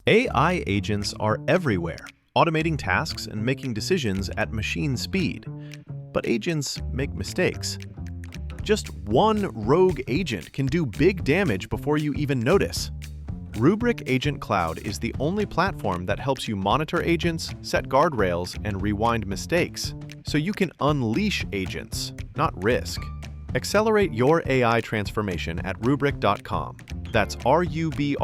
AI agents are everywhere, automating tasks and making decisions at machine speed. But agents make mistakes. Just one rogue agent can do big damage before you even notice. Rubrik Agent Cloud is the only platform that helps you monitor agents, set guardrails, and rewind mistakes, so you can unleash agents, not risk. Accelerate your AI transformation at Rubrik.com. That's RUBRIK.com.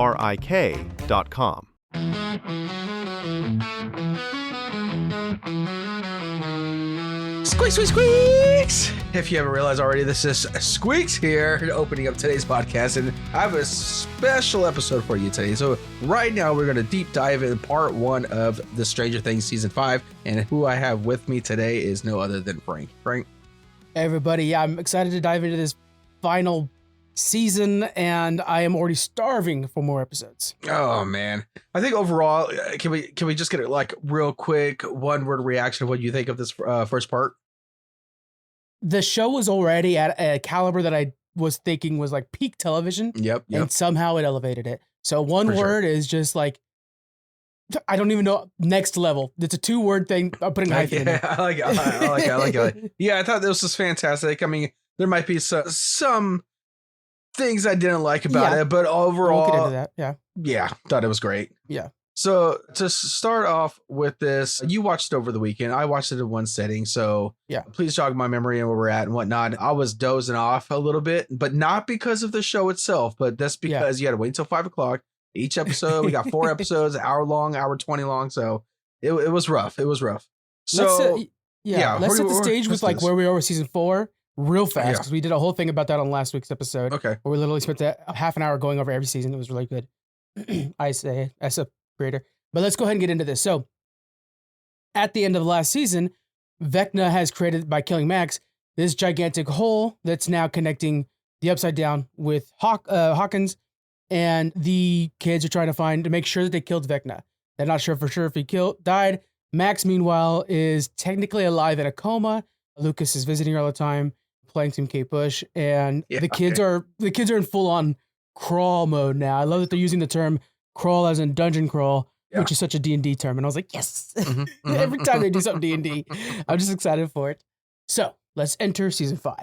Squeaks, squeaks, squeaks! If you haven't realized already, this is Squeaks here, opening up today's podcast, and I have a special episode for you today. So right now, we're going to deep dive in part 1 of the Stranger Things Season 5, and who I have with me today is no other than Frank. Frank? Hey everybody, yeah, I'm excited to dive into this final season, and I am already starving for more episodes. Oh man, I think overall, can we just get like real quick one-word reaction of what you think of this first part? The show was already at a caliber that I was thinking was like peak television. Yep. And somehow it elevated it. So one word is just like, I don't even know, next level. It's a 2-word thing. I'm putting hyphen in it. I like it. Yeah, I thought this was fantastic. I mean, there might be some things I didn't like about it, but overall, we'll get into that. Yeah, thought it was great. Yeah. So to start off with this, you watched it over the weekend. I watched it in one sitting. So yeah, please jog my memory and where we're at and whatnot. I was dozing off a little bit, but not because of the show itself, but that's because you had to wait until 5 o'clock. Each episode, we got 4 episodes, hour long, hour 20 long. So it was rough. It was rough. So let's set the stage with like where we are with season 4 real fast, because we did a whole thing about that on last week's episode. Okay. Where we literally spent a half an hour going over every season. It was really good. I say, as a creator. But let's go ahead and get into this. So at the end of the last season, Vecna has created, by killing Max, this gigantic hole that's now connecting the Upside Down with Hawkins. And the kids are trying to make sure that they killed Vecna. They're not sure for sure if he died. Max, meanwhile, is technically alive in a coma. Lucas is visiting her all the time, playing some Kate Bush, and the kids are in full on crawl mode now. I love that they're using the term crawl as in dungeon crawl, which is such a D&D term. And I was like, yes. Every time they do something D&D, I'm just excited for it. So let's enter season 5.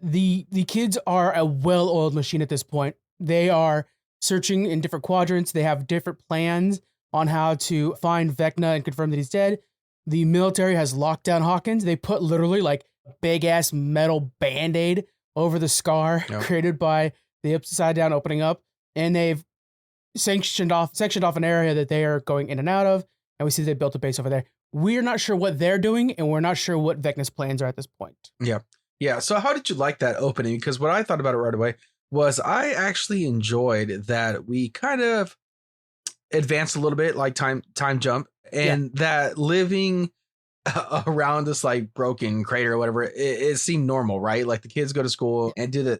The kids are a well-oiled machine at this point. They are searching in different quadrants. They have different plans on how to find Vecna and confirm that he's dead. The military has locked down Hawkins. They put literally like a big ass metal band-aid over the scar created by the Upside Down opening up. And they've sectioned off an area that they are going in and out of. And we see they built a base over there. We're not sure what they're doing, and we're not sure what Vecna's plans are at this point. Yeah. Yeah. So how did you like that opening? Because what I thought about it right away was I actually enjoyed that we kind of advanced a little bit, like time jump, and that living around this like broken crater or whatever, it seemed normal, right? Like the kids go to school and do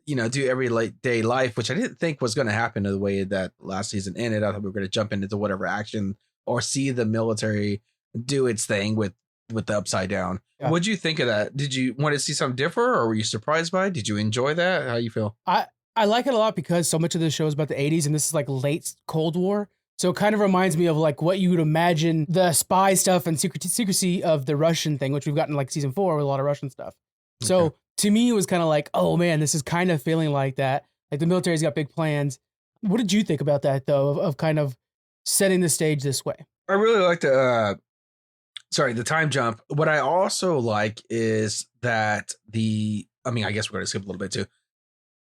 every day life, which I didn't think was going to happen the way that last season ended. I thought we were going to jump into whatever action or see the military do its thing with the Upside Down. Yeah. What'd you think of that? Did you want to see something different, or were you surprised by it? Did you enjoy that? How you feel? I like it a lot because so much of the show is about the 80s, and this is like late Cold War. So it kind of reminds me of like what you would imagine the spy stuff and secrecy of the Russian thing, which we've gotten like season 4 with a lot of Russian stuff. Okay. So to me, it was kind of like, oh man, this is kind of feeling like that. Like the military's got big plans. What did you think about that though, of kind of setting the stage this way? I really like the time jump. What I also like is that I guess we're going to skip a little bit too.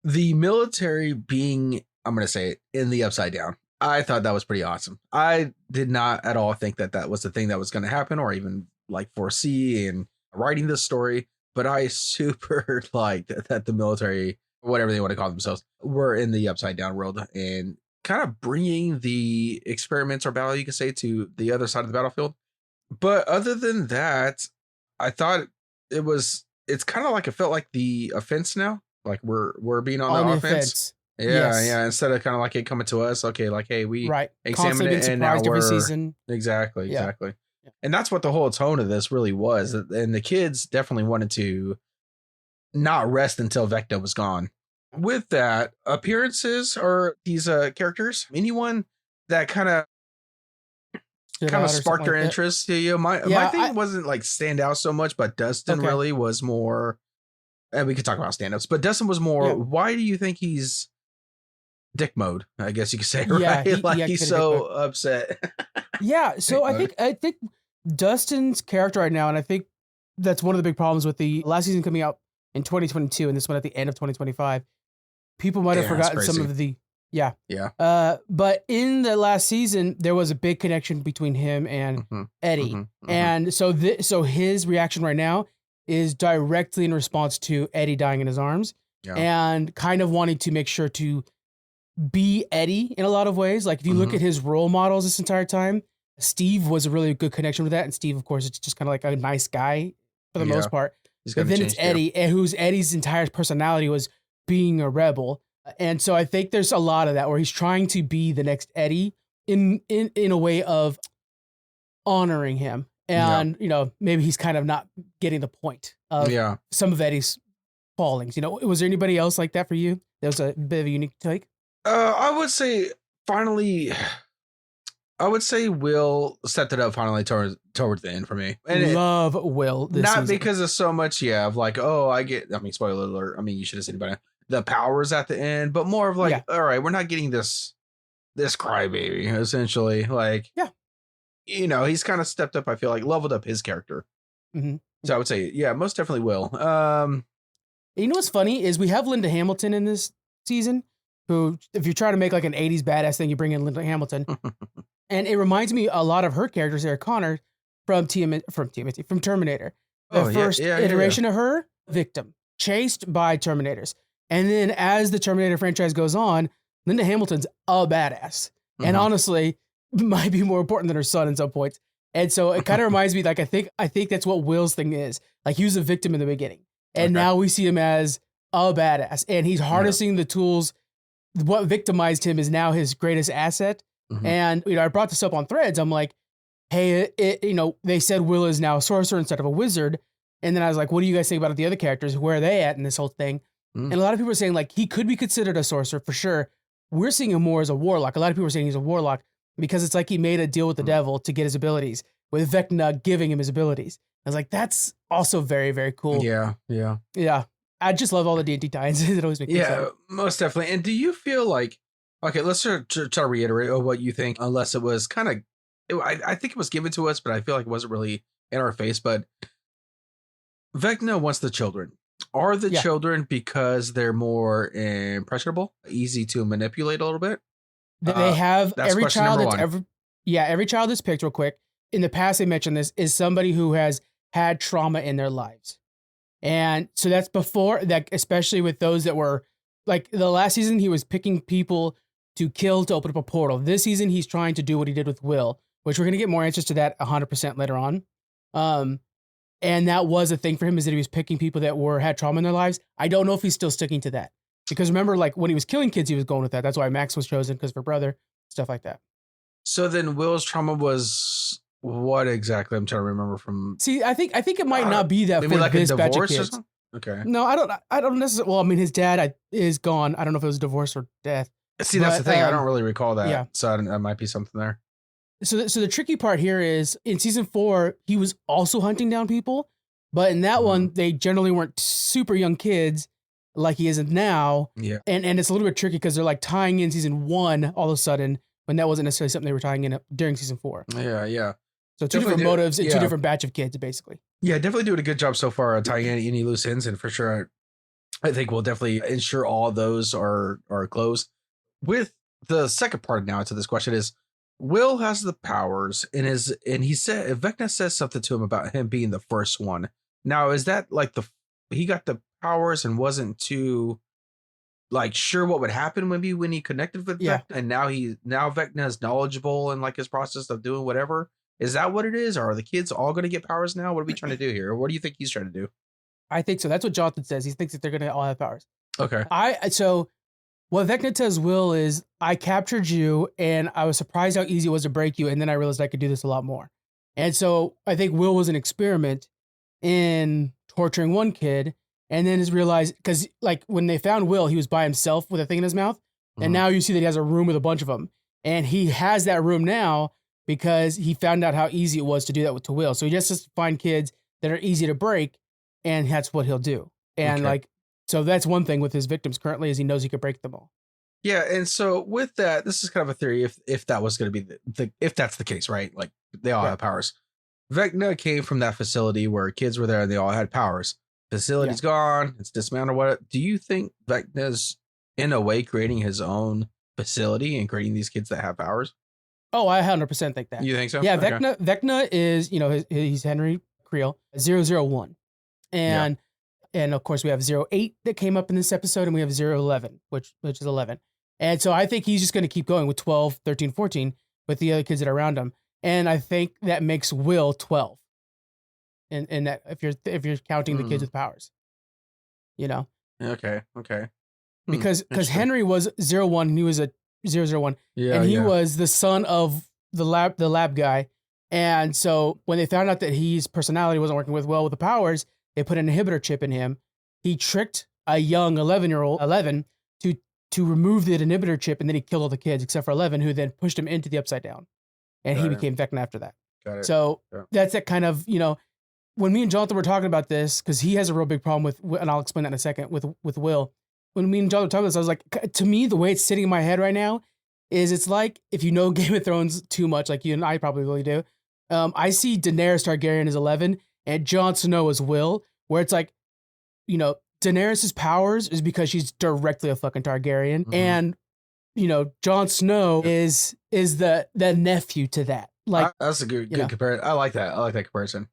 The military being, I'm going to say it, in the Upside Down. I thought that was pretty awesome. I did not at all think that was the thing that was going to happen, or even like foresee in writing this story. But I super liked that the military, whatever they want to call themselves, were in the Upside Down world and kind of bringing the experiments or battle, you could say, to the other side of the battlefield. But other than that, I thought it's kind of like it felt like the offense now. Like we're being on the offense. Yeah. Instead of kind of like it coming to us, okay, like, hey, we examined it and now we're every season. Exactly. Yeah. And that's what the whole tone of this really was. And the kids definitely wanted to not rest until Vecna was gone. With that, appearances or these characters, anyone that kind of stood kind out of or sparked something their like that? interest. Yeah, my Yeah, thing wasn't like stand out so much, but Dustin Okay. really was more. And we could talk about stand-ups, but Dustin was more. Yeah. Why do you think he's dick mode? I guess you could say, Yeah, right? he Like he's activated dick so mode. upset. Yeah, so Dick mode. I think Dustin's character right now, and I think that's one of the big problems with the last season coming out in 2022 and this one at the end of 2025. People might have Yeah, that's forgotten some crazy. of the Yeah. but in the last season there was a big connection between him and Mhm, Eddie. mhm, mhm. And so so his reaction right now is directly in response to Eddie dying in his arms Yeah. and kind of wanting to make sure to be Eddie in a lot of ways. Like if you look Mhm. at his role models this entire time, Steve was a really good connection with that. And Steve, of course, it's just kind of like a nice guy for the Yeah. most part. He's But gonna then it's change too. Eddie, and who's Eddie's entire personality was being a rebel. And so I think there's a lot of that where he's trying to be the next Eddie in a way of honoring him. And, you know, maybe he's kind of not getting the point of Yeah. some of Eddie's fallings. You know, was there anybody else like that for you? That was a bit of a unique take. I would say finally. I would say Will stepped it up finally towards the end for me, and Love Will this not season. because of so much, of like, oh, I mean, spoiler alert. I mean, you should have seen it by now. The powers at the end, but more of like, all right, we're not getting this crybaby essentially. Like, you know, he's kind of stepped up. I feel like leveled up his character. Mhm. So I would say, yeah, most definitely Will. You know what's funny is we have Linda Hamilton in this season, who, if you try to make like an 80s badass thing, you bring in Linda Hamilton. And it reminds me a lot of her character, Sarah Connor, from Terminator. The first iteration of her, victim, chased by Terminators. And then as the Terminator franchise goes on, Linda Hamilton's a badass. And honestly, might be more important than her son in some points. And so it kind of reminds me, like, I think that's what Will's thing is. Like, he was a victim in the beginning. And now we see him as a badass. And he's harnessing the tools. What victimized him is now his greatest asset. And, you know, I brought this up on Threads. I'm like, hey, you know, they said Will is now a sorcerer instead of a wizard. And then I was like, what do you guys think about the other characters? Where are they at in this whole thing? And a lot of people are saying, like, he could be considered a sorcerer for sure. We're seeing him more as a warlock. A lot of people are saying he's a warlock because it's like he made a deal with the devil to get his abilities, with Vecna giving him his abilities. I was like, that's also very, very cool. Yeah. Yeah. I just love all the D&D tie-ins. It always makes me excited. Most definitely. And do you feel like, okay, let's try to reiterate what you think, unless it was kind of, I think it was given to us, but I feel like it wasn't really in our face. But Vecna wants the children. Are the children because they're more impressionable, easy to manipulate a little bit? They have every child that's one. every child that's picked real quick. In the past, they mentioned this is somebody who has had trauma in their lives. And so that's before that, especially with those that were like the last season, he was picking people to kill to open up a portal. This season, he's trying to do what he did with Will, which we're going to get more answers to that 100% later on. And that was a thing for him, is that he was picking people that had trauma in their lives. I don't know if he's still sticking to that, because remember, like when he was killing kids, he was going with that. That's why Max was chosen, because of her brother, stuff like that. So then Will's trauma was what exactly? I'm trying to remember from. See, I think it might not be that maybe for like this a batch of divorce or kids. something? Okay. No, I don't necessarily. Well, I mean, his dad is gone. I don't know if it was divorce or death. See, that's the thing. I don't really recall that. Yeah. So that might be something there. So the tricky part here is in season 4, he was also hunting down people, but in that one, they generally weren't super young kids like he isn't now. Yeah. And it's a little bit tricky because they're like tying in season 1 all of a sudden, when that wasn't necessarily something they were tying in during season 4. Yeah. So two different motives and two different batch of kids, basically. Yeah, definitely doing a good job so far tying in any loose ends, and for sure, I think we'll definitely ensure all those are closed. With the second part now to this question is, Will has the powers and he said Vecna says something to him about him being the first one. Now, is that like he got the powers and wasn't too like sure what would happen maybe when he connected with Vecna, and now Vecna is knowledgeable in like his process of doing whatever? Is that what it is? Or are the kids all going to get powers now? What are we trying to do here? What do you think he's trying to do? I think so. That's what Jonathan says. He thinks that they're going to all have powers. Okay. So what Vecna tells Will is, I captured you and I was surprised how easy it was to break you. And then I realized I could do this a lot more. And so I think Will was an experiment in torturing one kid, and then has realized, because like when they found Will, he was by himself with a thing in his mouth. And now you see that he has a room with a bunch of them, and he has that room now because he found out how easy it was to do that to Will. So he just has to find kids that are easy to break, and that's what he'll do. And Okay. so that's one thing with his victims currently is he knows he could break them all. Yeah, and so with that, this is kind of a theory. If that was going to be if that's the case, right? Like they all Right. have powers. Vecna came from that facility where kids were there and they all had powers. Facility's gone. It's dismantled. What do you think Vecna's in a way creating his own facility and creating these kids that have powers? Oh, I 100% think that. You think so? Yeah, Okay. Vecna is, he's Henry Creel, 001. And of course we have 08 that came up in this episode, and we have 011, which is 11. And so I think he's just going to keep going with 12, 13, 14 with the other kids that are around him. And I think that makes Will 12. And that if you're counting the kids with powers. Okay. Because Interesting. Henry was 01 and he was a 001. Yeah, And he was the son of the lab guy. And so when they found out that his personality wasn't working well with the powers, they put an inhibitor chip in him. He tricked a young 11 to remove the inhibitor chip, and then he killed all the kids except for 11, who then pushed him into the Upside Down. And he became Vecna after that. Got it. So Yeah. that's that kind of, when me and Jonathan were talking about this, because he has a real big problem with, and I'll explain that in a second, with Will. When me and Jonathan were talking about this, I was like, to me, the way it's sitting in my head right now is it's like, if you know Game of Thrones too much, like you and I probably really do, I see Daenerys Targaryen as 11 and Jon Snow as Will, where it's like, Daenerys' powers is because she's directly a fucking Targaryen, Mhm. and Jon Snow is the nephew to that. Like, that's a good comparison. I like that. I like that comparison.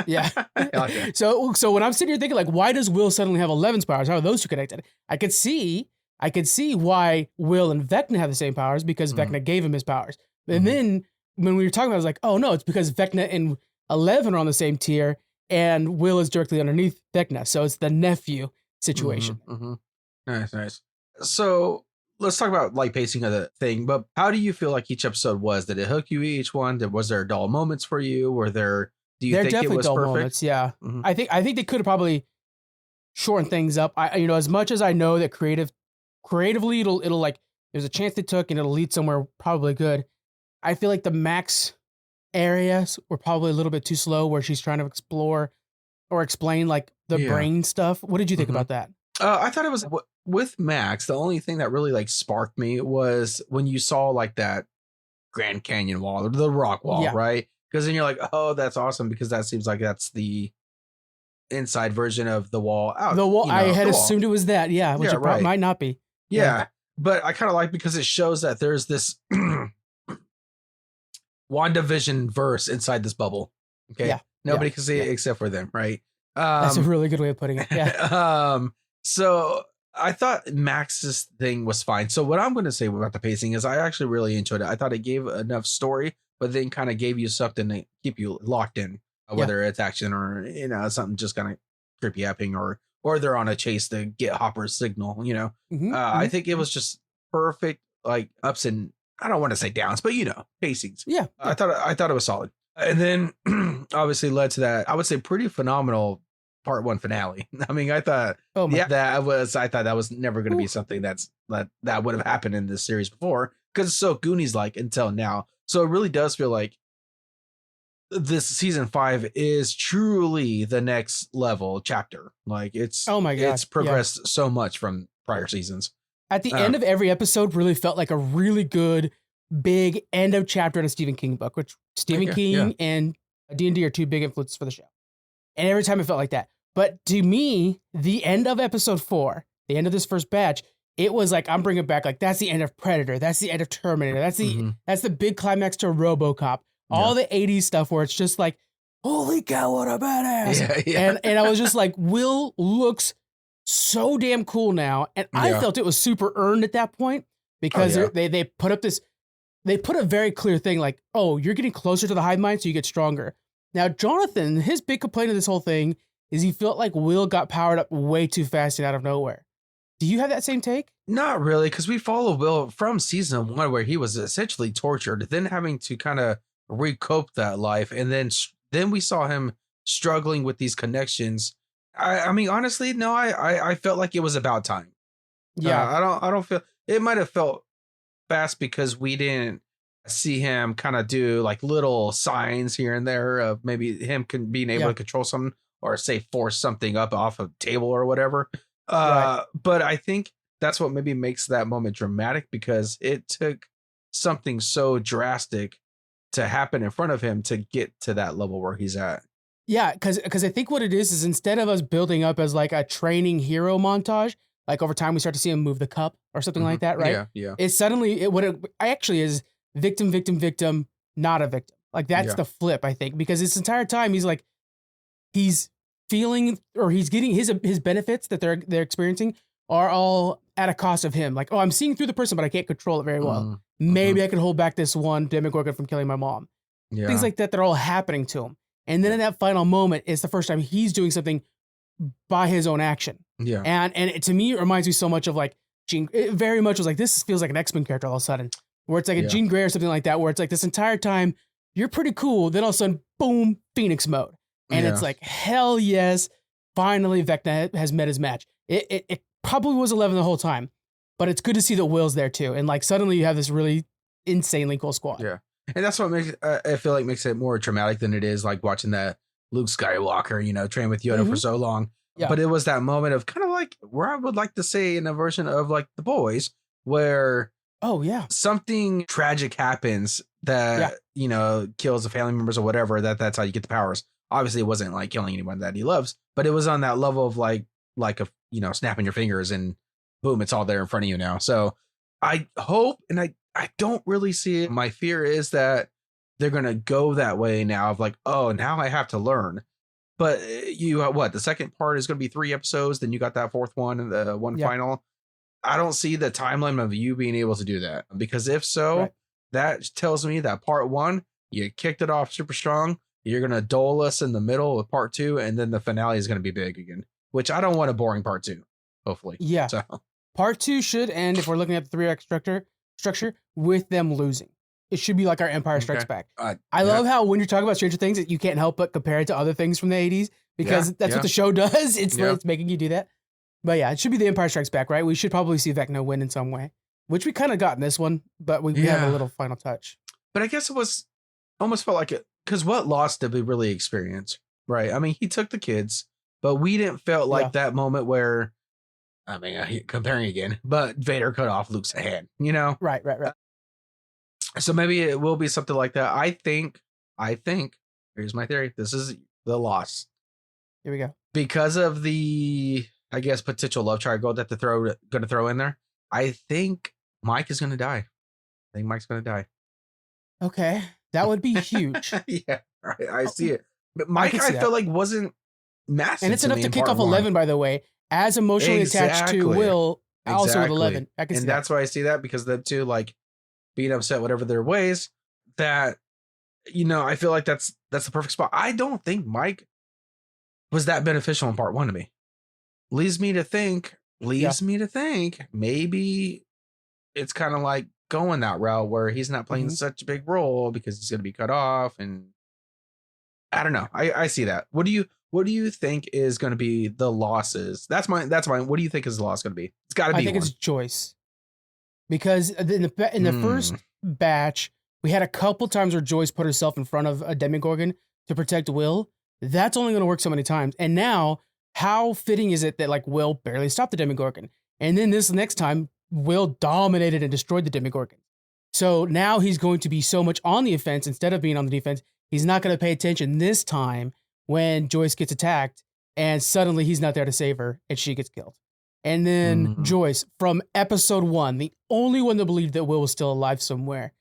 yeah. I like that. So when I'm sitting here thinking, like, why does Will suddenly have 11's powers? How are those two connected? I could see why Will and Vecna have the same powers, because Mhm. Vecna gave him his powers. And Mhm. then when we were talking about it, I was like, oh no, it's because Vecna and 11 are on the same tier, and Will is directly underneath Vecna. So it's the nephew situation. Mhm. Nice. So let's talk about like pacing of the thing. But how do you feel like each episode was? Did it hook you each one? Was there dull moments for you? Do you They're think it definitely was dull perfect? moments. Yeah. Mhm. I think they could have probably shortened things up. As much as I know that creatively it'll like, there's a chance they took and it'll lead somewhere probably good. I feel like the Max areas were probably a little bit too slow, where she's trying to explore or explain like the Yeah. brain stuff. What did you think Mhm. about that? I thought it was with Max. The only thing that really like sparked me was when you saw like that Grand Canyon wall or the rock wall, Yeah. right? Because then you're like, oh, that's awesome, because that seems like that's the inside version of the wall out. The wall. I had the wall. assumed it was that. Yeah, which Yeah, it right. might not be. Yeah. But I kind of like, because it shows that there's this WandaVision verse inside this bubble. Okay. Yeah. Nobody can see it except for them, right? That's a really good way of putting it. Yeah. So I thought Max's thing was fine. So what I'm going to say about the pacing is I actually really enjoyed it. I thought it gave enough story, but then kind of gave you something to keep you locked in, whether it's action or, something just kind of trippy happening, or they're on a chase to get Hopper's signal, Mhm, I mhm. think it was just perfect, like ups and I don't want to say downs, but pacings. Yeah. I thought it was solid. And then obviously led to that, I would say, pretty phenomenal part 1 finale. I mean, I thought, Oh my. I thought that was never going to be something that would have happened in this series before, because it's so Goonies like until now. So it really does feel like this season 5 is truly the next level chapter. Like it's, Oh my God, it's progressed so much from prior seasons. At the end of every episode, really felt like a really good big end of chapter in a Stephen King book, which Stephen King and D&D are two big influences for the show. And every time it felt like that. But to me, the end of episode 4, the end of this first batch, it was like, I'm bringing back, like, that's the end of Predator. That's the end of Terminator. That's the big climax to RoboCop. All the 80s stuff where it's just like, holy cow, what a badass. And I was just like, Will looks so damn cool now. And I felt it was super earned at that point, because they put up this, they put a very clear thing like, oh, you're getting closer to the hive mind, so you get stronger. Now, Jonathan, his big complaint of this whole thing is he felt like Will got powered up way too fast and out of nowhere. Do you have that same take? Not really, because we follow Will from season 1, where he was essentially tortured, then having to kind of recope that life, and then we saw him struggling with these connections. I mean, honestly, no, I felt like it was about time. Yeah. I don't feel it might have felt fast because we didn't see him kind of do like little signs here and there of maybe him being able to control something or say force something up off a table or whatever. But I think that's what maybe makes that moment dramatic, because it took something so drastic to happen in front of him to get to that level where he's at. Yeah, because I think what it is instead of us building up as like a training hero montage, like over time we start to see him move the cup or something like that, right? Yeah. It's suddenly what it actually is: victim, victim, victim, not a victim. Like that's the flip, I think, because this entire time he's feeling, or he's getting his benefits that they're experiencing are all at a cost of him. Like, oh, I'm seeing through the person, but I can't control it very well. Maybe I can hold back this one Demogorgon from killing my mom. Yeah. Things like that are all happening to him. And then in that final moment, it's the first time he's doing something by his own action. Yeah. And to me, it reminds me so much of like Jean. It very much was like, this feels like an X-Men character all of a sudden, where it's like a Jean Grey or something like that, where it's like this entire time you're pretty cool. Then all of a sudden, boom, Phoenix mode. And it's like, hell yes, finally Vecna has met his match. It probably was 11 the whole time, but it's good to see that Will's there too. And like suddenly you have this really insanely cool squad. Yeah. And that's what makes I feel like makes it more traumatic than it is like watching that Luke Skywalker, train with Yoda for so long. Yeah. But it was that moment of kind of like where I would like to say in a version of like The Boys, where something tragic happens that kills the family members or whatever, that's how you get the powers. Obviously it wasn't like killing anyone that he loves, but it was on that level of like snapping your fingers and boom, it's all there in front of you now. So I hope, and I don't really see it. My fear is that they're going to go that way now of like, oh, now I have to learn. But the second part is going to be 3 episodes. Then you got that 4th one and the one final. I don't see the timeline of you being able to do that, because if so, that tells me that part 1, you kicked it off super strong. You're going to dull us in the middle with part 2. And then the finale is going to be big again, which I don't want a boring part 2, hopefully. Yeah. So part 2 should end, if we're looking at the 3-act structure, with them losing. It should be like our Empire Strikes Back. I love how when you're talking about Stranger Things, you can't help but compare it to other things from the 80s, because that's what the show does. It's making you do that. But yeah, it should be the Empire Strikes Back, right? We should probably see Vecna win in some way, which we kind of got in this one, but we have a little final touch. But I guess it was almost felt like it, because what loss did we really experience, right? I mean, he took the kids, but we didn't felt like that moment where, I mean, comparing again, but Vader cut off Luke's hand, Right. So maybe it will be something like that. I think, here's my theory. This is the loss. Here we go. Because of the, I guess, potential love triangle that they're going to throw in there. I think Mike is going to die. I think Mike's going to die. Okay. That would be huge. Yeah, I see it. But Mike, I feel like wasn't massive. And it's enough to kick off 11, by the way, as emotionally attached to Will, also with 11. I can see that's why I see that, because them two, like, being upset whatever their ways, that, I feel like that's the perfect spot. I don't think Mike was that beneficial in part 1 to me. Leaves me to think maybe it's kind of like going that route where he's not playing such a big role because he's going to be cut off. And I don't know. I see that. What do you think is going to be the losses? That's mine. What do you think is the loss going to be? It's got to be. I think it's Joyce, because in the first batch, we had a couple times where Joyce put herself in front of a Demogorgon to protect Will. That's only going to work so many times. And now, how fitting is it that like Will barely stopped the Demogorgon, and then this next time Will dominated and destroyed the Demogorgon. So now he's going to be so much on the offense instead of being on the defense. He's not going to pay attention this time when Joyce gets attacked, and suddenly he's not there to save her, and she gets killed. And then Joyce, from episode 1, the only one that believed that Will was still alive somewhere,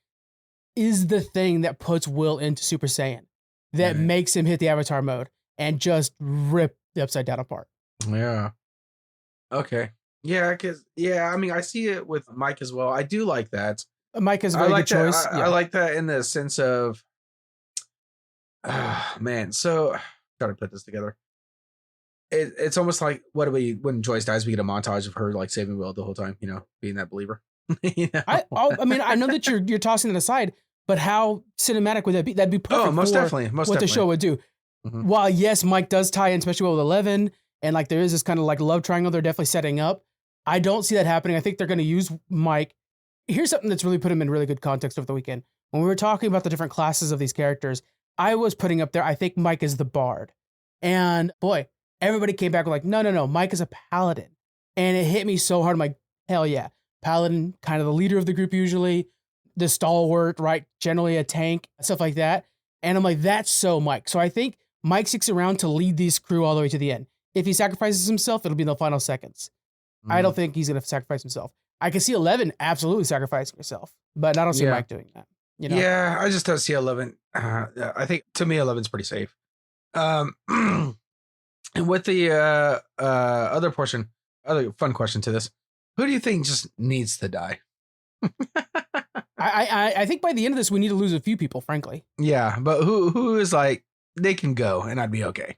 is the thing that puts Will into Super Saiyan, that makes him hit the Avatar mode and just rip the Upside Down apart. Yeah. Okay. Yeah, because I mean, I see it with Mike as well. I do like that. Mike is a very good choice. I like that in the sense of, man. So, try to put this together. It's almost like when Joyce dies, we get a montage of her like saving Will the whole time, being that believer. I mean, I know that you're tossing it aside, but how cinematic would that be? That'd be perfect. Oh, most definitely. The show would do. While yes, Mike does tie in, especially with 11, and like there is this kind of like love triangle they're definitely setting up. I don't see that happening. I think they're going to use Mike. Here's something that's really put him in really good context over the weekend. when we were talking about the different classes of these characters, I was putting up there, I think Mike is the bard. And boy, everybody came back with like, no, Mike is a paladin. And it hit me so hard. I'm like, hell yeah. Paladin, kind of the leader of the group usually, the stalwart, right? Generally a tank, stuff like that. And I'm like, that's so Mike. So I think Mike sticks around to lead this crew all the way to the end. If he sacrifices himself, it'll be in the final seconds. I don't think he's going to sacrifice himself. I can see 11 absolutely sacrificing herself, but I don't see Mike doing that. You know? Yeah, I just don't see 11. I think to me, 11's pretty safe. And with the other fun question to this, who do you think just needs to die? I think by the end of this, we need to lose a few people, frankly. Yeah, but who is like, they can go and I'd be okay.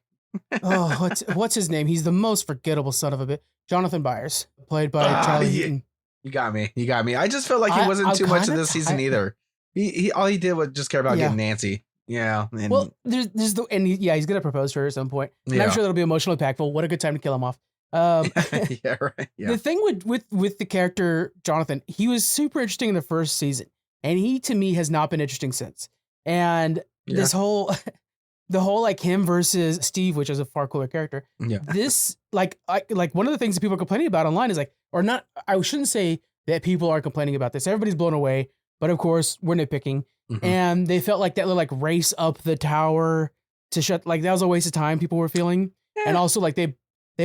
Oh, what's his name? He's the most forgettable son of a bitch. Jonathan Byers, played by Charlie Heaton. You got me. I just felt like he wasn't too much of this season either. He all he did was just care about getting Nancy. Yeah. And, well, he's gonna propose to her at some point. And I'm sure that'll be emotionally impactful. What a good time to kill him off. Yeah, right. Yeah. The thing with the character Jonathan, he was super interesting in the first season, and he to me has not been interesting since. And this whole the whole like him versus Steve, which is a far cooler character. Yeah. This like one of the things that people are complaining about online is like, or not. I shouldn't say that people are complaining about this. Everybody's blown away, but of course we're nitpicking. Mm-hmm. And they felt like that little like race up the tower to shut, like that was a waste of time. People were feeling, and also like they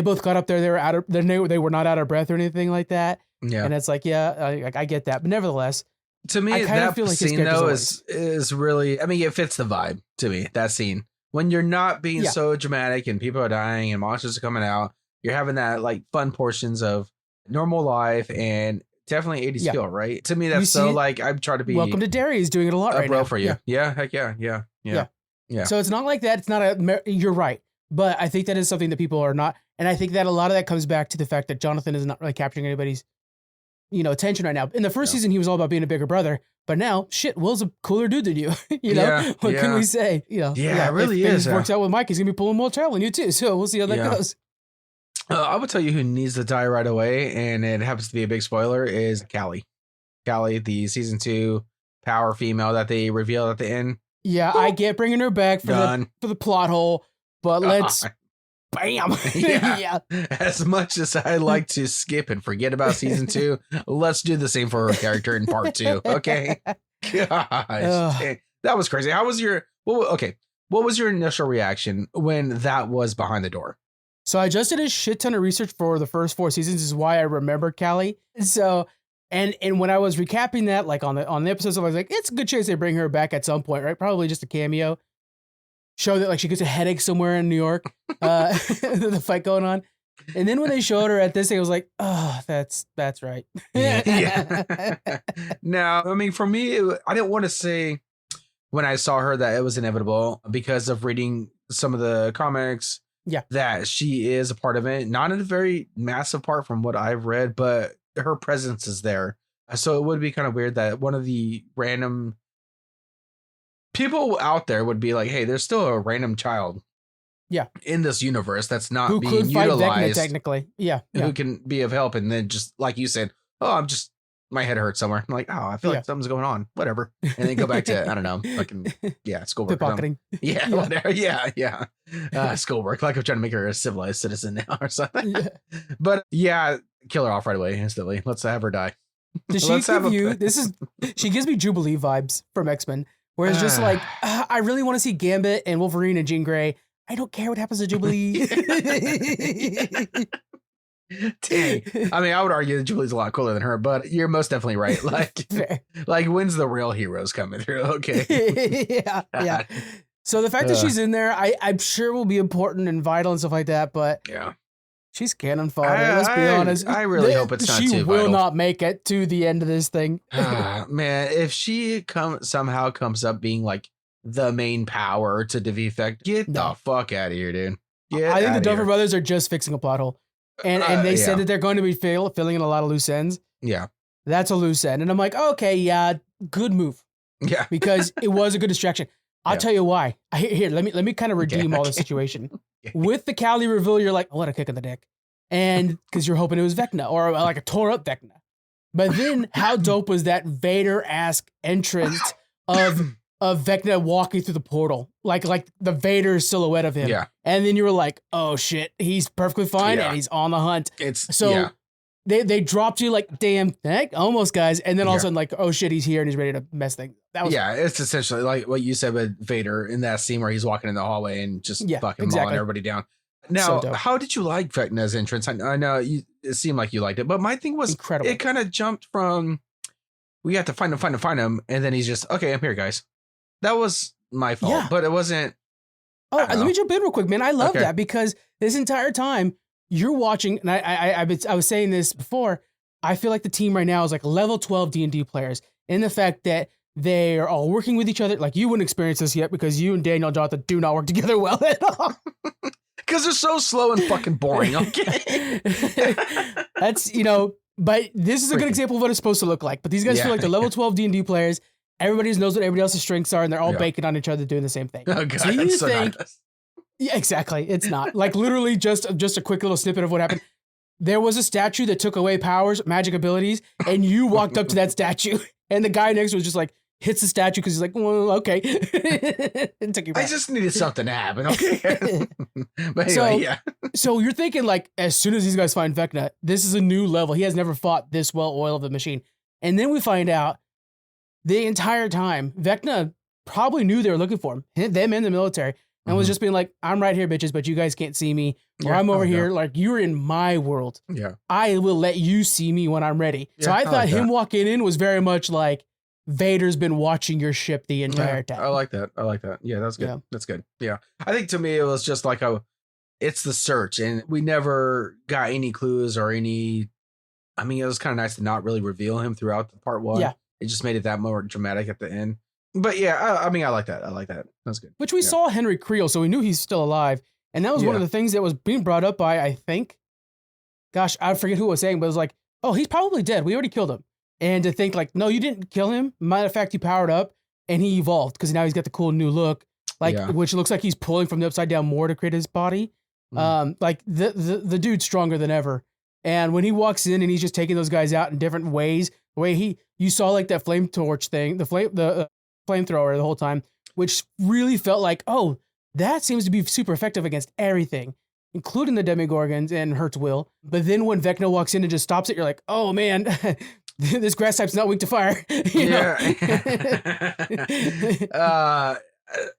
both got up there. They were not out of breath or anything like that. Yeah. And it's like, I get that, but nevertheless, to me, that feel like scene though is really, I mean, it fits the vibe to me. That scene when you're not being so dramatic and people are dying and monsters are coming out, you're having that like fun portions of normal life and definitely 80s feel, right? To me, that's so like I'm trying to be. Welcome to Derry is doing it a lot right now for you. Yeah, heck yeah. So it's not like that. It's not you're right, but I think that is something that people are not, and I think that a lot of that comes back to the fact that Jonathan is not really capturing anybody's, attention right now. In the first season, he was all about being a bigger brother, but now, shit, Will's a cooler dude than you. What can we say? It really is. If works out with Mike, he's gonna be pulling more tail than you too. So we'll see how that goes. I would tell you who needs to die right away, and it happens to be a big spoiler, is Callie. Callie, the season 2 power female that they revealed at the end. Yeah, I get bringing her back for the plot hole, but let's bam. Yeah. As much as I like to skip and forget about season 2, let's do the same for her character in part 2. Okay. Gosh, that was crazy. How was your what was your initial reaction when that was behind the door? So I just did a shit ton of research for the first 4 seasons. This is why I remember Callie. So, and when I was recapping that, like on the episodes, I was like, it's a good chance they bring her back at some point, right? Probably just a cameo. Show that like she gets a headache somewhere in New York, the fight going on. And then when they showed her at this thing, I was like, oh, that's right. Yeah. Now, I mean, for me, I didn't want to say when I saw her that it was inevitable because of reading some of the comics. Yeah, that she is a part of it, not in a very massive part from what I've read, but her presence is there. So it would be kind of weird that one of the random people out there would be like, hey, there's still a random child in this universe that's not who being could fight utilized Vecna, technically. Yeah. Who can be of help. And then just like you said, my head hurts somewhere. I'm like, I feel like something's going on. Whatever. And then go back to, I don't know, fucking, schoolwork. Pickpocketing. Whatever. Yeah. Schoolwork. Like I'm trying to make her a civilized citizen now or something. Yeah. But kill her off right away instantly. Let's have her die. Does she give you, she gives me Jubilee vibes from X-Men, where it's just like, I really want to see Gambit and Wolverine and Jean Grey. I don't care what happens to Jubilee. Dang. I mean, I would argue that Julie's a lot cooler than her, but you're most definitely right. Like when's the real heroes coming through? Okay. Yeah. So the fact that she's in there, I'm sure will be important and vital and stuff like that, but she's cannon fodder. Let's be honest. I really hope it's not too vital. She will not make it to the end of this thing. Man, if she somehow comes up being like the main power to defeat Vecna, get the fuck out of here, dude. I think the Duffer Brothers are just fixing a plot hole. And they said that they're going to be filling in a lot of loose ends. Yeah. That's a loose end. And I'm like, okay, good move. Yeah. Because it was a good distraction. I'll tell you why. Here, let me kind of redeem all the situation. With the Callie reveal, you're like, oh, what a kick in the dick. And because you're hoping it was Vecna or like a tore up Vecna. But then how dope was that Vader-esque entrance of Vecna walking through the portal, like the Vader silhouette of him. Yeah. And then you were like, oh shit, he's perfectly fine Yeah. and he's on the hunt. It's So yeah. they dropped you like, damn, heck, almost guys. And then all of a Yeah. sudden like, oh shit, he's here and he's ready to mess things. That was Yeah, it's essentially like what you said with Vader in that scene where he's walking in the hallway and just Yeah, fucking exactly. mauling everybody down. Now, dope. how did you like Vecna's entrance? I know it seemed like you liked it, but my thing was Incredible. it kind of jumped from we have to find him, and then he's just, okay, I'm here, guys. That was my fault, Yeah. but it wasn't. Oh, I don't let know. me jump in real quick, man. I love Okay. that because this entire time you're watching, and I was saying this before. I feel like the team right now is like level 12 D&D players in the fact that they are all working with each other. Like you wouldn't experience this yet because you and Daniel Jonathan do not work together well at all. Because they're so slow and fucking boring. Okay. That's, but this is a good Freaking- example of what it's supposed to look like. But these guys Yeah. feel like they're level 12 D&D players. Everybody knows what everybody else's strengths are, and they're all Yeah. banking on each other doing the same thing. Oh god, So you that's so think- nice. Yeah, exactly. It's not like literally just a quick little snippet of what happened. There was a statue that took away powers, magic abilities, and you walked up to that statue, and the guy next to was just like hits the statue because he's like, well, okay, and took you I back. just needed something to happen. Okay. But anyway, So- yeah. So you're thinking like, as soon as these guys find Vecna, this is a new level. He has never fought this well oiled of a machine, and then we find out the entire time Vecna probably knew they were looking for him, them in the military. And was Mhm. just being like, I'm right here, bitches, but you guys can't see me. Or Yeah, I'm over oh, yeah. here. Like, you're in my world. Yeah. I will let you see me when I'm ready. So Yeah, I I thought like him that. walking in was very much like Vader's been watching your ship the entire time. I like that. Yeah, that's good. Yeah. That's good. Yeah. I think to me it was just like it's the search, and we never got any clues or any. I mean, it was kind of nice to not really reveal him throughout the part one. Yeah. It just made it that more dramatic at the end. But yeah, I mean, I like that. That's good. Which we Yeah. saw Henry Creel, so we knew he's still alive. And that was one of Yeah. the things that was being brought up by, I think, gosh, I forget who was saying, but it was like, oh, he's probably dead. We already killed him. And to think like, no, you didn't kill him. Matter of fact, he powered up and he evolved because now he's got the cool new look, like Yeah. which looks like he's pulling from the upside down more to create his body. Like the dude's stronger than ever. And when he walks in and he's just taking those guys out in different ways, the way you saw like that flame torch thing, the flamethrower the whole time, which really felt like, oh, that seems to be super effective against everything, including the Demogorgons and Hurt's will. But then when Vecna walks in and just stops it, you're like, oh man, this grass type's not weak to fire. You know?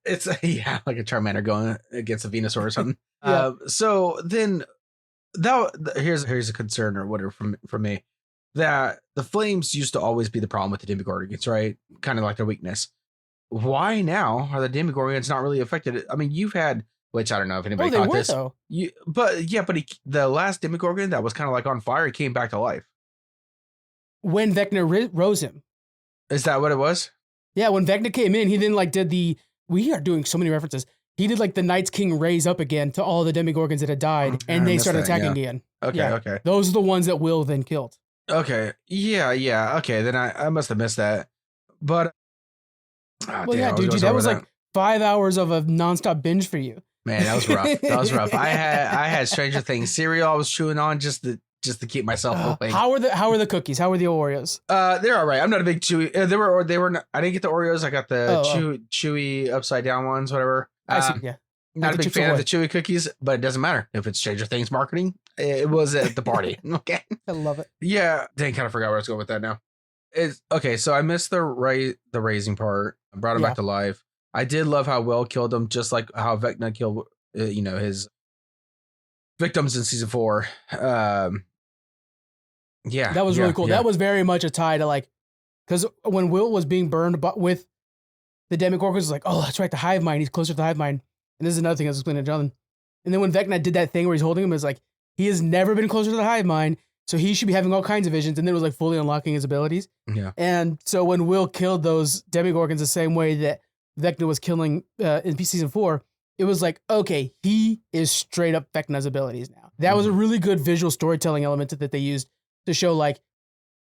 It's like a Charmander going against a Venusaur or something. Yeah. So then here's a concern or whatever from me, that the flames used to always be the problem with the Demogorgons, right? Kind of like their weakness. Why now are the Demogorgons not really affected? I mean, you've had, which I don't know if anybody Oh, they caught were this. though. The last Demogorgon that was kind of like on fire, he came back to life. When Vecna rose him. Is that what it was? Yeah, when Vecna came in, he then like did we are doing so many references. He did like the Night's King raise up again to all the Demogorgons that had died, I and they missed started that, attacking again. Okay, Yeah. okay. Those are the ones that Will then killed. Okay. Yeah. Okay. Then I must have missed that. But Well, yeah, dude, that was like 5 hours of a nonstop binge for you. Man, that was rough. That was rough. I had Stranger Things cereal I was chewing on just to keep myself awake. How are the cookies? How are the Oreos? They're all right. I'm not a big chewy. They were not, I didn't get the Oreos. I got the Oh. chewy upside down ones, whatever. I see. Yeah. Not Like a the big Chips fan of Ahoy. the chewy cookies, but it doesn't matter if it's Stranger Things marketing. It was at the party. Okay. I love it. Yeah, dang, kind of forgot where I was going with that now. It's okay. So I missed the raising part. I brought him Yeah. back to life. I did love how Will killed him, just like how Vecna killed, his victims in season 4. Yeah, That was really cool. Yeah. That was very much a tie to like, because when Will was being burned with the Demogorgons, was like, oh, that's right, the hive mind. He's closer to the hive mind. And this is another thing I was explaining to Jonathan. And then when Vecna did that thing where he's holding him, it was like, he has never been closer to the hive mind, so he should be having all kinds of visions. And then it was like fully unlocking his abilities. Yeah. And so when Will killed those Demogorgons the same way that Vecna was killing in season 4, it was like, okay, he is straight up Vecna's abilities now. That was a really good visual storytelling element that they used to show like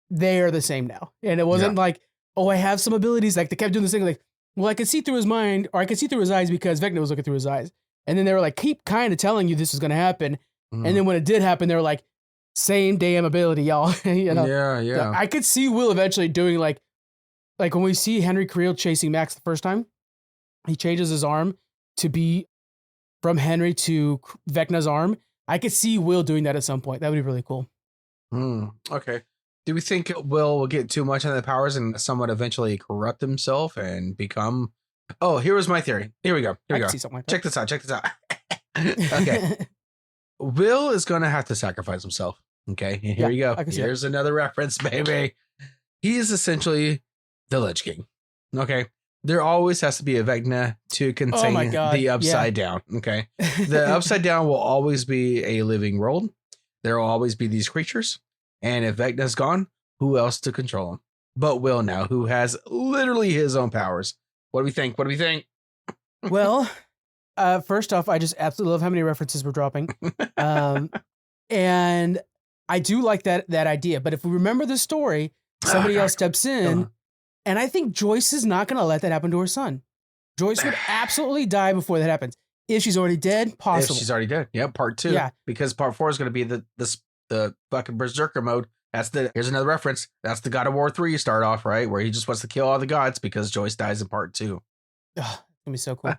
they are the same now. And it wasn't like, oh, I have some abilities. Like they kept doing this thing like, well, I could see through his mind or I could see through his eyes because Vecna was looking through his eyes. And then they were like, keep kind of telling you this is going to happen. Mhm. And then when it did happen, they were like, same damn ability, y'all. You know? Yeah. I could see Will eventually doing like like when we see Henry Creel chasing Max the first time, he changes his arm to be from Henry to Vecna's arm. I could see Will doing that at some point. That would be really cool. Okay. Do we think Will get too much on the powers and somewhat eventually corrupt himself and become... Oh, here was my theory. Here we go. Here we go. See something like that. Check this out. Check this out. Okay. Will is going to have to sacrifice himself. Okay. And here you go. Here's another reference, baby. He is essentially the Lich King. Okay. There always has to be a Vecna to contain the Upside Down. Okay. The Upside Down will always be a living world. There will always be these creatures. And if Vecna's gone, who else to control him? But Will now, who has literally his own powers. What do we think? What do we think? Well, first off, I just absolutely love how many references we're dropping. And I do like that idea. But if we remember the story, somebody else steps in. And I think Joyce is not going to let that happen to her son. Joyce would absolutely die before that happens. If she's already dead, possible. If she's already dead. Yeah, part 2. Yeah. Because part 4 is going to be the fucking Berserker mode. Here's another reference. That's the God of War 3 start off, right? Where he just wants to kill all the gods because Joyce dies in part 2. It's gonna be so cool.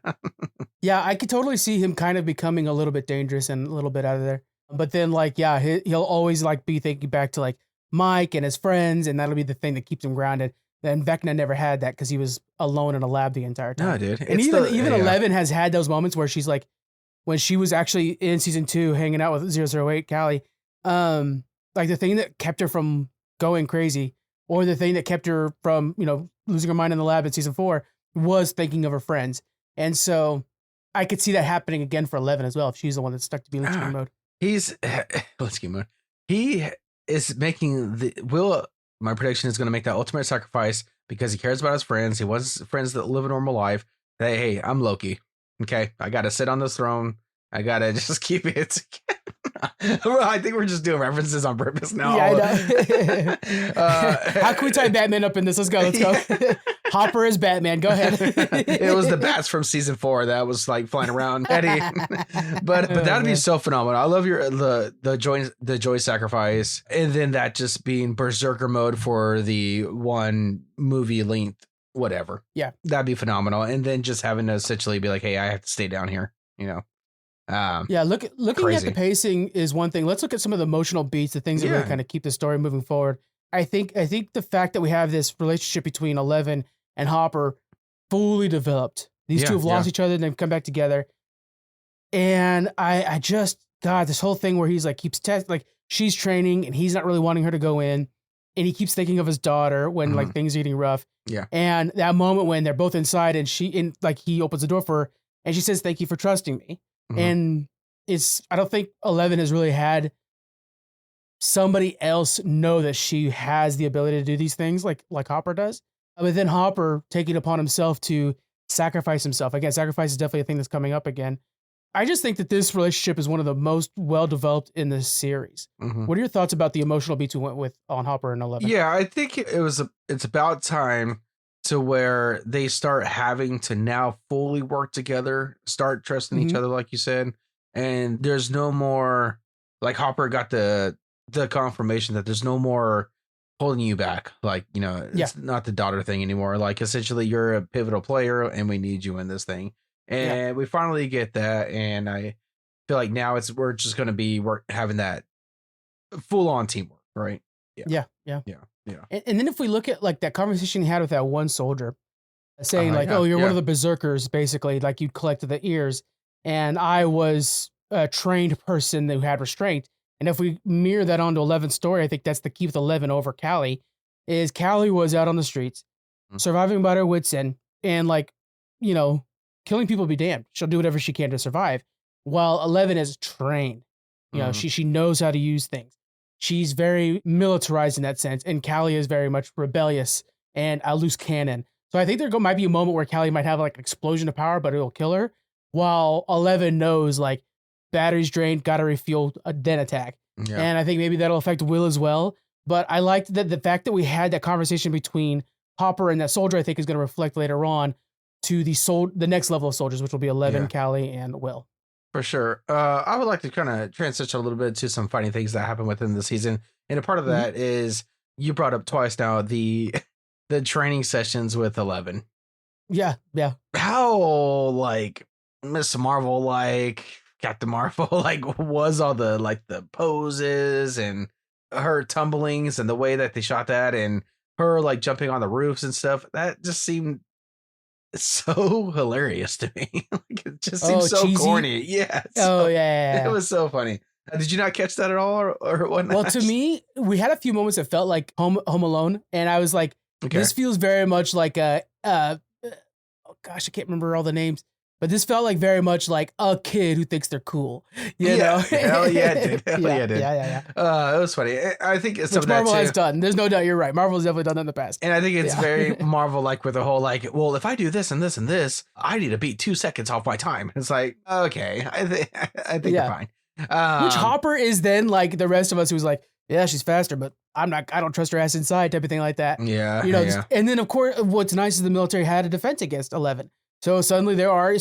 Yeah, I could totally see him kind of becoming a little bit dangerous and a little bit out of there. But then, like, yeah, he'll always like be thinking back to like Mike and his friends, and that'll be the thing that keeps him grounded. Then Vecna never had that because he was alone in a lab the entire time. No, dude. And even 11 has had those moments where she's like, when she was actually in season 2 hanging out with 008 Callie, like the thing that kept her from going crazy, or the thing that kept her from, losing her mind in the lab in season 4 was thinking of her friends. And so I could see that happening again for 11 as well, if she's the one that's stuck to be Lich King mode. He's Lich King mode. He is making my prediction is going to make that ultimate sacrifice because he cares about his friends. He wants friends that live a normal life. That, hey, I'm Loki. Okay. I got to sit on this throne. I got to just keep it. Well, I think we're just doing references on purpose now. Yeah, I know. How can we tie Batman up in this? Let's go. Hopper is Batman. Go ahead. It was the bats from season 4 that was like flying around Eddie. but that'd be so phenomenal. I love the joy sacrifice, and then that just being Berserker mode for the one movie length, whatever. Yeah, that'd be phenomenal. And then just having to essentially be like, hey, I have to stay down here. Looking crazy. at the pacing is one thing. Let's look at some of the emotional beats, the things that really kind of keep the story moving forward. I think the fact that we have this relationship between 11 and Hopper fully developed. These two have lost each other and they've come back together. And I just, God, this whole thing where he's like, she's training and he's not really wanting her to go in. And he keeps thinking of his daughter when like things are getting rough. Yeah. And that moment when they're both inside and he opens the door for her and she says, "Thank you for trusting me." And I don't think 11 has really had somebody else know that she has the ability to do these things like Hopper does. But then Hopper taking upon himself to sacrifice himself. Again, sacrifice is definitely a thing that's coming up again. I just think that this relationship is one of the most well-developed in this series. What are your thoughts about the emotional beats we went with on Hopper and 11? Yeah, I think it's about time to where they start having to now fully work together, start trusting each other, like you said. And there's no more, like Hopper got the confirmation that there's no more holding you back. Like, it's not the daughter thing anymore. Like, essentially, you're a pivotal player and we need you in this thing. And we finally get that. And I feel like now we're just going to be having that full on teamwork, right? Yeah. And then if we look at like that conversation he had with that one soldier saying you're one of the berserkers, basically, like you collected the ears and I was a trained person who had restraint. And if we mirror that onto 11's story, I think that's the key with 11 over Callie is Callie was out on the streets, surviving by her wits end and killing people be damned. She'll do whatever she can to survive. While 11 is trained, she knows how to use things. She's very militarized in that sense, and Callie is very much rebellious and a loose cannon. So I think there might be a moment where Callie might have like an explosion of power, but it'll kill her. While 11 knows like batteries drained, got to refuel, then attack. Yeah. And I think maybe that'll affect Will as well. But I liked that the fact that we had that conversation between Hopper and that soldier, I think is going to reflect later on to the next level of soldiers, which will be 11, Callie, and Will. For sure. I would like to kind of transition a little bit to some funny things that happen within the season. And a part of that is you brought up twice now the the training sessions with 11. Yeah. How like Miss Marvel, like Captain Marvel, like was all the like the poses and her tumblings and the way that they shot that and her like jumping on the roofs and stuff. That just seemed so hilarious to me. Like it just seems so cheesy? corny. Yeah. Yeah. It was so funny. Did you not catch that at all or whatnot? Well, to me, we had a few moments that felt like Home Alone, and I was like, this feels very much like oh gosh, I can't remember all the names, but this felt like very much like a kid who thinks they're cool. You know? Hell yeah, it did. Yeah. It was funny. I think it's Which Marvel has done. There's no doubt you're right. Marvel has definitely done that in the past. And I think it's very Marvel like with the whole like, well, if I do this and this and this, I need to beat 2 seconds off my time. It's like, okay, I think you're fine. Which Hopper is then like the rest of us who's like, yeah, she's faster, but I don't trust her ass inside type of thing like that. Yeah. You know, and then of course, what's nice is the military had a defense against 11. So suddenly there are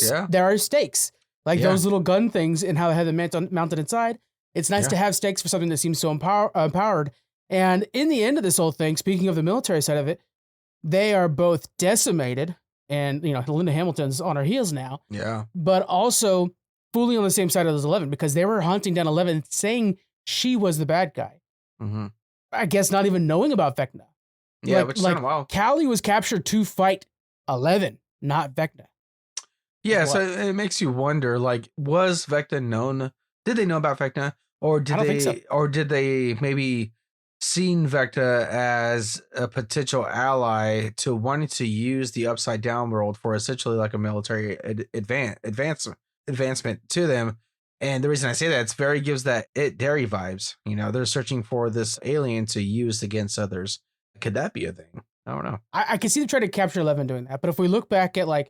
stakes, like those little gun things and how they have them mounted inside. It's nice to have stakes for something that seems so empowered. And in the end of this whole thing, speaking of the military side of it, they are both decimated and, you know, Linda Hamilton's on her heels now. Yeah. But also fully on the same side of those 11 because they were hunting down 11 saying she was the bad guy. Mm-hmm. I guess not even knowing about Vecna. Yeah, which is kind of wild. Callie was captured to fight 11, not Vecna. Yeah, so it makes you wonder, like, was Vecna known? Did they know about Vecna? Or did they maybe seen Vecna as a potential ally to wanting to use the upside down world for essentially like a military advancement to them? And the reason I say that, it's very gives that Dairy vibes. You know, they're searching for this alien to use against others. Could that be a thing? I don't know. I can see them trying to capture 11 doing that. But if we look back at like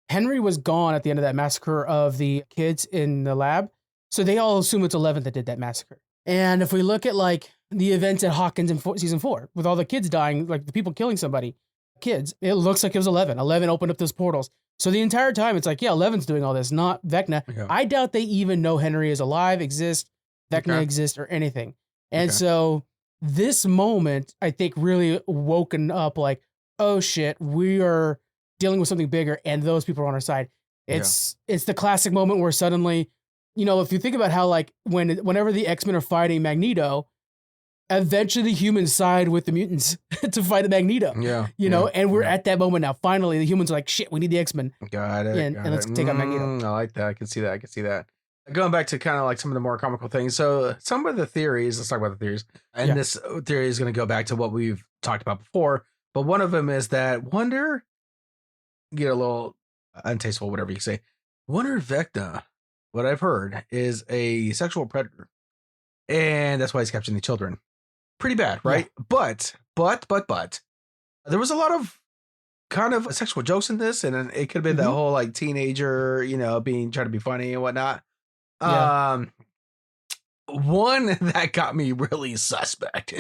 Henry was gone at the end of that massacre of the kids in the lab. So they all assume it's 11 that did that massacre. And if we look at like the events at Hawkins in season 4 with all the kids dying, like the people killing somebody, kids, it looks like it was 11. 11 opened up those portals. So the entire time it's like, yeah, 11's doing all this, not Vecna. Yeah. I doubt they even know Henry is alive, exists, Vecna exists or anything. And so this moment, I think really woken up like, oh shit, we are dealing with something bigger and those people are on our side. It's the classic moment where suddenly, you know, if you think about how like whenever the X-Men are fighting Magneto, eventually the humans side with the mutants to fight Magneto. Yeah. You know, and we're at that moment now. Finally, the humans are like, shit, we need the X-Men. Got it. And let's take out Magneto. I like that. I can see that. Going back to kind of like some of the more comical things. So some of the theories, let's talk about the theories. And this theory is going to go back to what we've talked about before. But one of them is that get a little untasteful, whatever you say. Wonder if Vecna, what I've heard, is a sexual predator. And that's why he's capturing the children. Pretty bad, right? Yeah. But there was a lot of kind of sexual jokes in this, and it could have been that whole like teenager, you know, trying to be funny and whatnot. Yeah. One that got me really suspect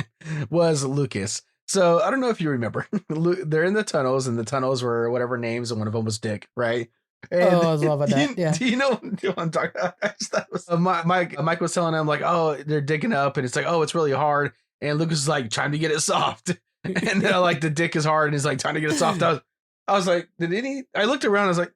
was Lucas. So I don't know if you remember, they're in the tunnels, and the tunnels were whatever names, and one of them was Dick, right? And I was loving that. Yeah. Do you know what I'm talking about? Mike was telling him like, oh, they're digging up, and it's like, oh, it's really hard. And Lucas is like trying to get it soft, and then like the dick is hard, and he's like trying to get it soft. I was like, I looked around, I was like,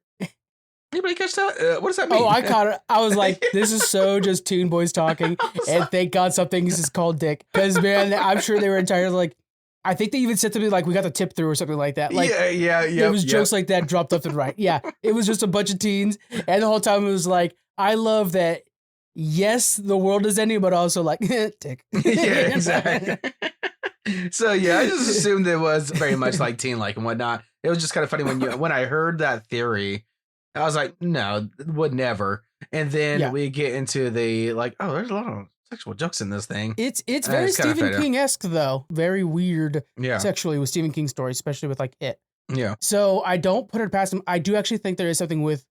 anybody catch that? What does that mean? Oh, I caught it. I was like, this is so just teen boys talking, and thank God something is called dick, because man, I'm sure they were entirely like. I think they even said to me like we got the tip through or something like that. Like it was jokes like that dropped left and right. Yeah, it was just a bunch of teens, and the whole time it was like, I love that. Yes, the world is ending, but also like dick. Yeah, exactly. So yeah, I just assumed it was very much like teen like and whatnot. It was just kind of funny when I heard that theory, I was like, no, would never. And then we get into the like, oh, there's a lot of sexual jokes in this thing. It's very Stephen King-esque though. Very weird sexually with Stephen King stories, especially with like It. Yeah. So I don't put it past him. I do actually think there is something with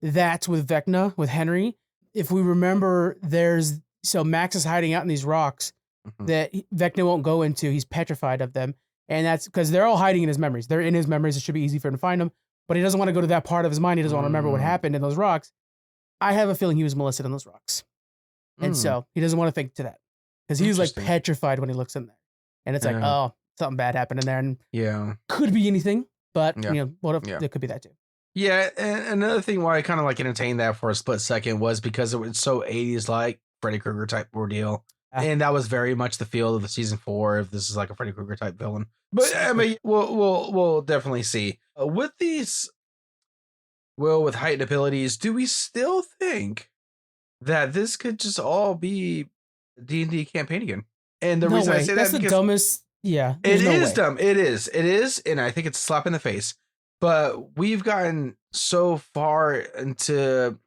that with Vecna, with Henry. If we remember, Max is hiding out in these rocks that Vecna won't go into. He's petrified of them. And that's because they're all hiding in his memories. They're in his memories. It should be easy for him to find them. But he doesn't want to go to that part of his mind. He doesn't want to remember what happened in those rocks. I have a feeling he was molested in those rocks. And so he doesn't want to think to that. Because he's like petrified when he looks in there. And it's like, oh, something bad happened in there, and Yeah. could be anything. But Yeah. what if Yeah. it could be that too? Yeah, and another thing why I kind of like entertained that for a split second was because it was so 80s like Freddy Krueger type ordeal. And that was very much the feel of the season 4 if this is like a Freddy Krueger type villain. But I mean, we'll definitely see. With these with heightened abilities, do we still think that this could just all be D&D campaign again? And the No reason way. I say That's that the because dumbest. Yeah, it there's no is way. dumb. It is, and I think it's a slap in the face. But we've gotten so far into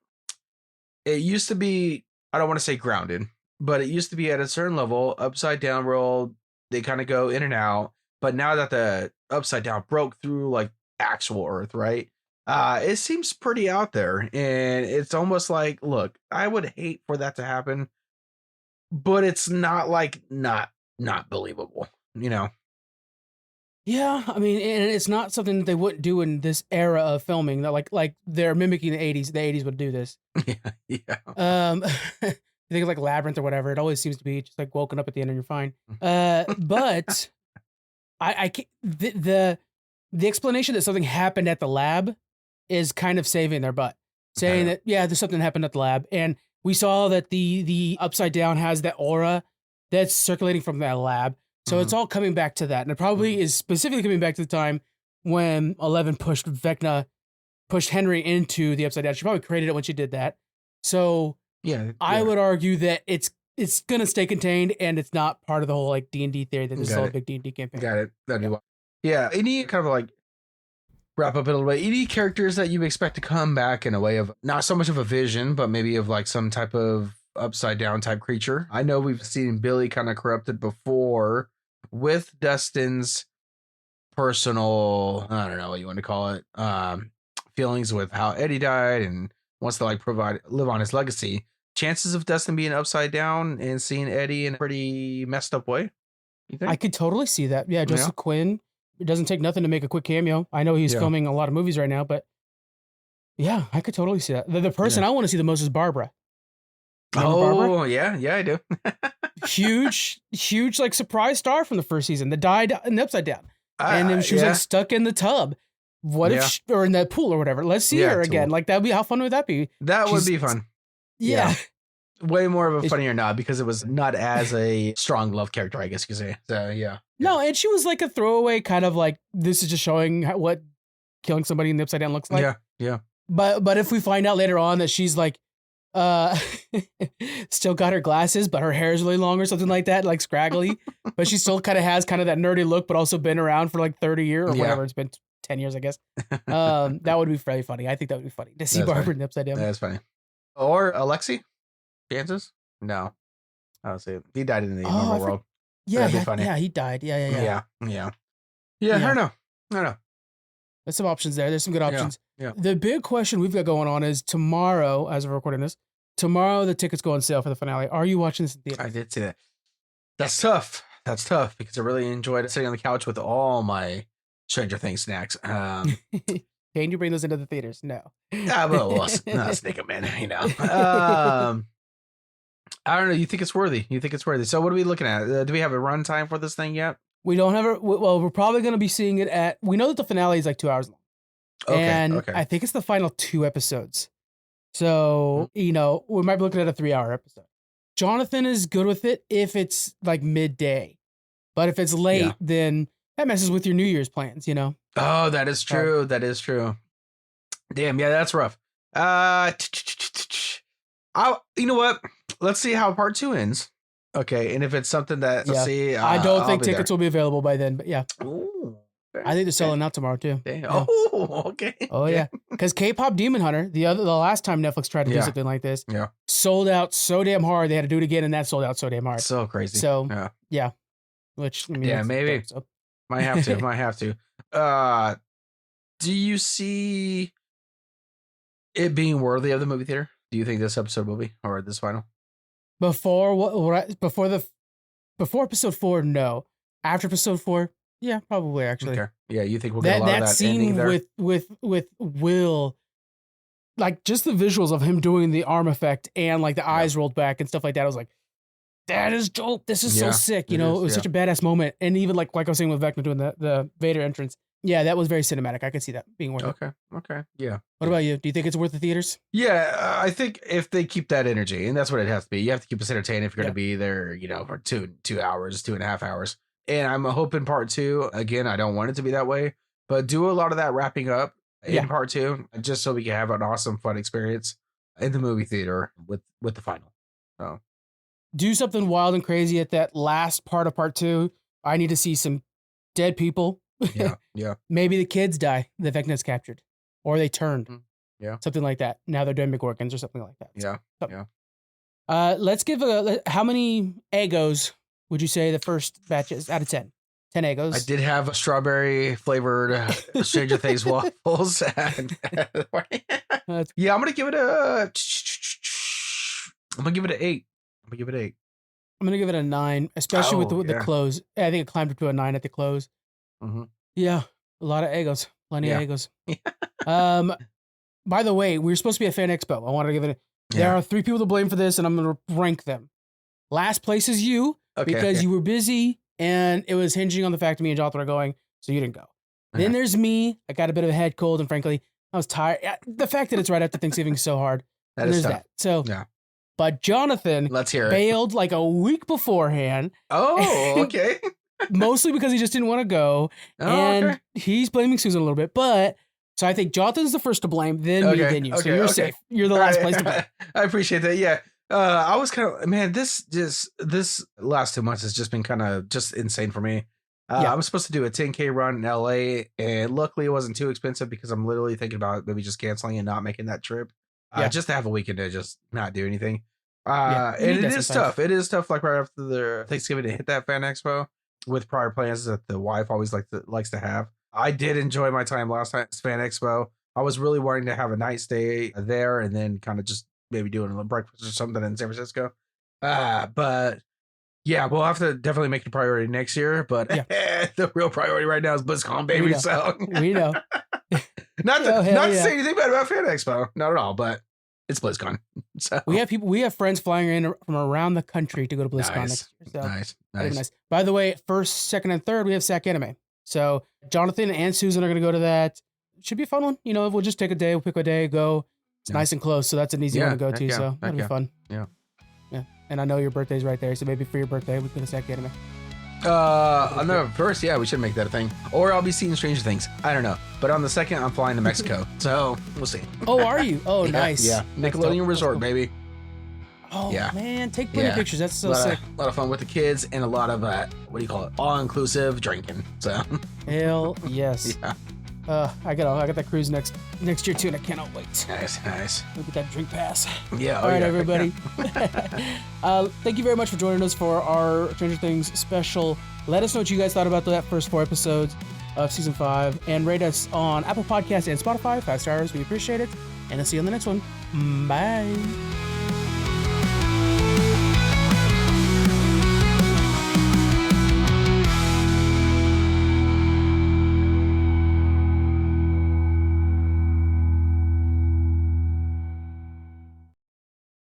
it. Used to be, I don't want to say grounded, but it used to be at a certain level, upside down world. They kind of go in and out. But now that the upside down broke through like actual Earth, right? It seems pretty out there, and it's almost like, look, I would hate for that to happen, but it's not like not believable, you know. Yeah, I mean, and it's not something that they wouldn't do in this era of filming. That like they're mimicking the 80s. The 80s would do this. Yeah. You think of like Labyrinth or whatever. It always seems to be just like woken up at the end and you're fine. But I can't, the explanation that something happened at the lab is kind of saving their butt, saying that there's something happened at the lab, and we saw that the upside down has that aura that's circulating from that lab. So it's all coming back to that. And it probably is specifically coming back to the time when Eleven pushed Henry into the upside down. She probably created it when she did that. So I would argue that it's going to stay contained, and it's not part of the whole like D&D theory that this is all a big D&D campaign. Got it. That'd be yeah. Any kind of like wrap up a little bit. Any characters that you expect to come back in a way of not so much of a vision, but maybe of like some type of upside down type creature? I know we've seen Billy kind of corrupted before with Dustin's personal, I don't know what you want to call it, feelings with how Eddie died and wants to like live on his legacy. Chances of Dustin being upside down and seeing Eddie in a pretty messed up way, you think? I could totally see that. Yeah, Joseph Quinn. It doesn't take nothing to make a quick cameo. I know he's filming a lot of movies right now, but yeah, I could totally see that. The person I want to see the most is Barbara. Remember Barbara? Yeah, I do. huge like surprise star from the first season that died in the upside down, and then she was like stuck in the tub. What if or in that pool or whatever? Let's see her again. Like that'd be, how fun would that be? That would be fun. Yeah. Way more of a funnier nod because it was not as a strong love character, I guess you could say. So yeah. No, and she was like a throwaway kind of like, this is just showing what killing somebody in the upside down looks like. Yeah. But if we find out later on that she's like still got her glasses, but her hair is really long or something like that, like scraggly, but she still kind of has kind of that nerdy look, but also been around for like 30 years or whatever. It's been 10 years, I guess. That would be very funny. I think that would be funny to see Barbara in the upside down. That's funny. Or Alexi? Chances? No. I don't see it. He died in the normal world. Yeah, he died. Yeah. I don't know. There's some options there. There's some good options. Yeah. The big question we've got going on is tomorrow, as we're recording this, the tickets go on sale for the finale. Are you watching this in theater? I did see that. That's tough because I really enjoyed sitting on the couch with all my Stranger Things snacks. Can you bring those into the theaters? No. Well, sneak them in, you know. I don't know. You think it's worthy? So what are we looking at? Do we have a run time for this thing yet? We don't have it. Well, we're probably going to be seeing it we know that the finale is like 2 hours long. Okay. I think it's the final 2 episodes. So, we might be looking at a 3-hour episode. Jonathan is good with it if it's like midday. But if it's late, then that messes with your New Year's plans, Oh, that is true. That is true. Damn, yeah, that's rough. You know what? Let's see how part 2 ends. Okay, and if it's something that let's see, I don't think tickets will be available by then, but yeah. Ooh, I think they're selling out tomorrow too. Yeah. Oh, okay. Oh yeah, because K-pop Demon Hunter, the last time Netflix tried to do something like this, sold out so damn hard they had to do it again, and that sold out so damn hard. So crazy. So yeah, which maybe might have to. Do you see it being worthy of the movie theater? Do you think this episode will be, or this final? Before episode 4, no. After episode 4, yeah, probably actually. Okay. Yeah, you think we'll get a lot of that scene ending there? with Will, like just the visuals of him doing the arm effect and like the eyes rolled back and stuff like that. I was like, that is dope. This is so Yeah, sick. You it know, is, it was yeah. such a badass moment. And even like I was saying with Vecna doing the Vader entrance. Yeah, that was very cinematic. I could see that being worth it. Okay. Yeah. What about you? Do you think it's worth the theaters? Yeah, I think if they keep that energy, and that's what it has to be, you have to keep us entertained if you're going to be there, you know, for 2 hours, 2.5 hours. And I'm hoping part 2, again, I don't want it to be that way, but do a lot of that wrapping up in part 2, just so we can have an awesome, fun experience in the movie theater with the final. So Do something wild and crazy at that last part of part 2. I need to see some dead people. yeah. Maybe the kids die. The Vecna's captured. Or they turned. Yeah. Something like that. Now they're Demogorgons or something like that. Yeah. Let's give how many Eggos would you say the first batch is out of 10? 10 Eggos. I did have strawberry flavored Stranger Things waffles. Yeah, I'm gonna give it an 8. I'm gonna give it a 9, especially with the close. I think it climbed up to a 9 at the close. Mm-hmm. Yeah, a lot of Eggos, plenty of Eggos. By the way, we were supposed to be a fan expo. I wanted to give it. There are 3 people to blame for this, and I'm gonna rank them. Last place is you because you were busy, and it was hinging on the fact that me and Jonathan were going, so you didn't go. Then there's me. I got a bit of a head cold, and frankly, I was tired. The fact that it's right after Thanksgiving is so hard. That is tough. That. So But Jonathan Let's hear it. bailed like a week beforehand. Oh, okay. Mostly because he just didn't want to go. And he's blaming Susan a little bit. But so I think Jonathan's the first to blame, then me, then you. So you're safe. You're the last place to blame. I appreciate that. Yeah. I was kind of, man, this last 2 months has just been kind of just insane for me. I was supposed to do a 10K run in LA, and luckily it wasn't too expensive because I'm literally thinking about maybe just canceling and not making that trip. Just to have a weekend to just not do anything. And it is tough. It is tough, like right after the Thanksgiving, to hit that fan expo with prior plans that the wife always likes to have. I did enjoy my time last time at fan expo. I was really wanting to have a night stay there and then kind of just maybe doing a little breakfast or something in San Francisco. But yeah, we'll have to definitely make it a priority next year. But the real priority right now is BlizzCon, baby. So we know. Not to say anything bad about Fan Expo, not at all, but it's BlizzCon. So we have friends flying in from around the country to go to BlizzCon next year. So nice. By the way, first, second, and third, we have SAC Anime. So Jonathan and Susan are going to go to that. Should be a fun one. You know, we'll just take a day, we'll pick a day, go. It's nice and close, so that's an easy one to go to. So that'll be fun. Yeah. And I know your birthday's right there, so maybe for your birthday, we can go to SAC Anime. On the first, we should make that a thing. Or I'll be seeing Stranger Things. I don't know. But on the second, I'm flying to Mexico. So we'll see. Oh, are you? Oh, nice. Yeah. Nickelodeon Resort, baby. Oh, man. Take plenty of pictures. That's so sick. A lot of fun with the kids and a lot of, all-inclusive drinking. So. Hell yes. I got that cruise next year too, and I cannot wait. Nice. Look at that drink pass. Yeah. All right, everybody. Thank you very much for joining us for our Stranger Things special. Let us know what you guys thought about that first 4 episodes of season 5, and rate us on Apple Podcasts and Spotify 5 stars. We appreciate it, and I'll see you on the next one. Bye.